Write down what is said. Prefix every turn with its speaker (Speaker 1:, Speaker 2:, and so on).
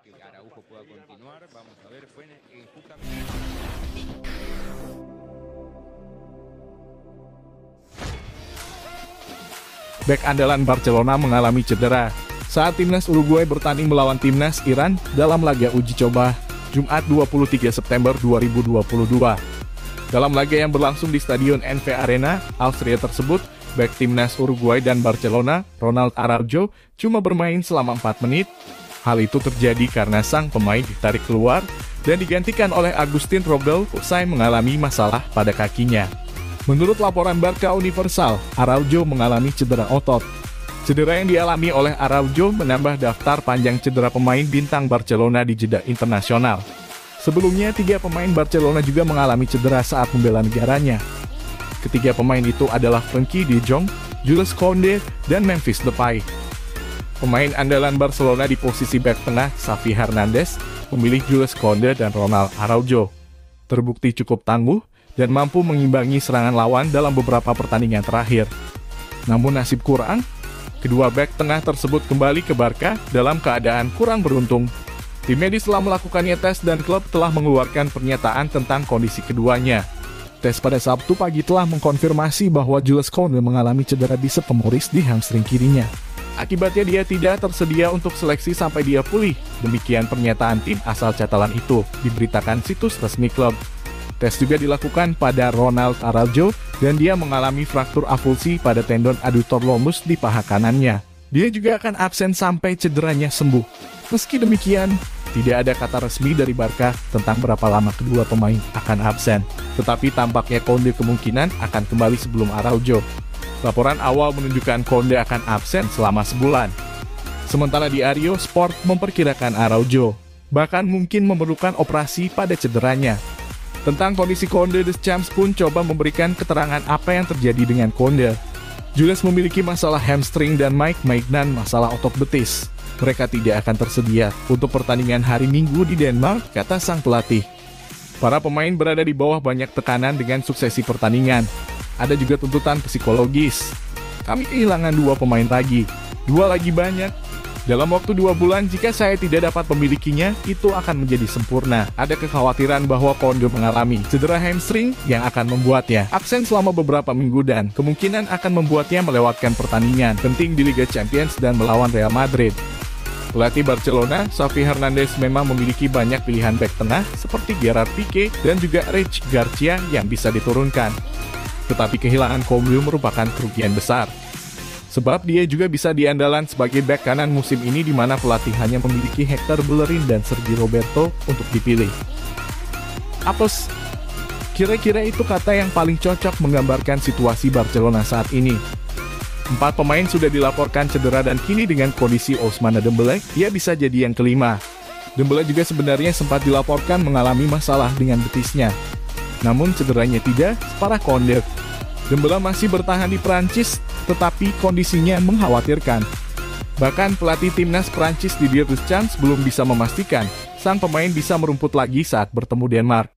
Speaker 1: que Araujo pueda continuar. Vamos a ver, fue justamente...
Speaker 2: Bek andalan Barcelona mengalami cedera saat timnas Uruguay bertanding melawan timnas Iran dalam laga uji coba Jumat 23 September 2022. Dalam laga yang berlangsung di Stadion NV Arena, Austria tersebut, bek timnas Uruguay dan Barcelona, Ronald Araujo, cuma bermain selama 4 menit. Hal itu terjadi karena sang pemain ditarik keluar dan digantikan oleh Agustin Rogel usai mengalami masalah pada kakinya. Menurut laporan Barca Universal, Araujo mengalami cedera otot. Cedera yang dialami oleh Araujo menambah daftar panjang cedera pemain bintang Barcelona di jeda internasional. Sebelumnya, 3 pemain Barcelona juga mengalami cedera saat membela negaranya. Ketiga pemain itu adalah Frenkie de Jong, Jules Koundé, dan Memphis Depay. Pemain andalan Barcelona di posisi bek tengah, Xavi Hernandez, memilih Jules Koundé dan Ronald Araujo. Terbukti cukup tangguh dan mampu mengimbangi serangan lawan dalam beberapa pertandingan terakhir. Namun nasib kurang, kedua bek tengah tersebut kembali ke Barca dalam keadaan kurang beruntung. Tim medis telah melakukannya tes dan klub telah mengeluarkan pernyataan tentang kondisi keduanya. Tes pada Sabtu pagi telah mengkonfirmasi bahwa Jules Koundé mengalami cedera bicep femoris di hamstring kirinya. Akibatnya dia tidak tersedia untuk seleksi sampai dia pulih. Demikian pernyataan tim asal Catalan itu, diberitakan situs resmi klub. Tes juga dilakukan pada Ronald Araujo dan dia mengalami fraktur avulsi pada tendon adutor longus di paha kanannya. Dia juga akan absen sampai cederanya sembuh. Meski demikian, tidak ada kata resmi dari Barca tentang berapa lama kedua pemain akan absen. Tetapi tampaknya Koundé kemungkinan akan kembali sebelum Araujo. Laporan awal menunjukkan Koundé akan absen selama sebulan. Sementara di Ario Sport memperkirakan Araujo bahkan mungkin memerlukan operasi pada cederanya. Tentang kondisi Koundé, The Champs pun coba memberikan keterangan apa yang terjadi dengan Koundé. Jules memiliki masalah hamstring dan Mike Maignan masalah otot betis. Mereka tidak akan tersedia untuk pertandingan hari Minggu di Denmark, kata sang pelatih. Para pemain berada di bawah banyak tekanan dengan suksesi pertandingan. Ada juga tuntutan psikologis. Kami kehilangan 2 pemain lagi. 2 lagi banyak. Dalam waktu 2 bulan, jika saya tidak dapat memilikinya, itu akan menjadi sempurna. Ada kekhawatiran bahwa Koundé mengalami cedera hamstring yang akan membuatnya absen selama beberapa minggu dan kemungkinan akan membuatnya melewatkan pertandingan penting di Liga Champions dan melawan Real Madrid. Pelatih Barcelona, Xavi Hernandez memang memiliki banyak pilihan bek tengah seperti Gerard Piqué dan juga Eric Garcia yang bisa diturunkan. Tetapi kehilangan Koundé merupakan kerugian besar. Sebab dia juga bisa diandalan sebagai bek kanan musim ini di mana pelatih hanya memiliki Hector Bellerin dan Sergi Roberto untuk dipilih. Apes, kira-kira itu kata yang paling cocok menggambarkan situasi Barcelona saat ini. 4 pemain sudah dilaporkan cedera dan kini dengan kondisi Ousmane Dembélé, ia bisa jadi yang kelima. Dembélé juga sebenarnya sempat dilaporkan mengalami masalah dengan betisnya. Namun cederanya tidak separah Koundé. Dembélé masih bertahan di Prancis, tetapi kondisinya mengkhawatirkan. Bahkan pelatih timnas Prancis Didier Deschamps belum bisa memastikan sang pemain bisa merumput lagi saat bertemu Denmark.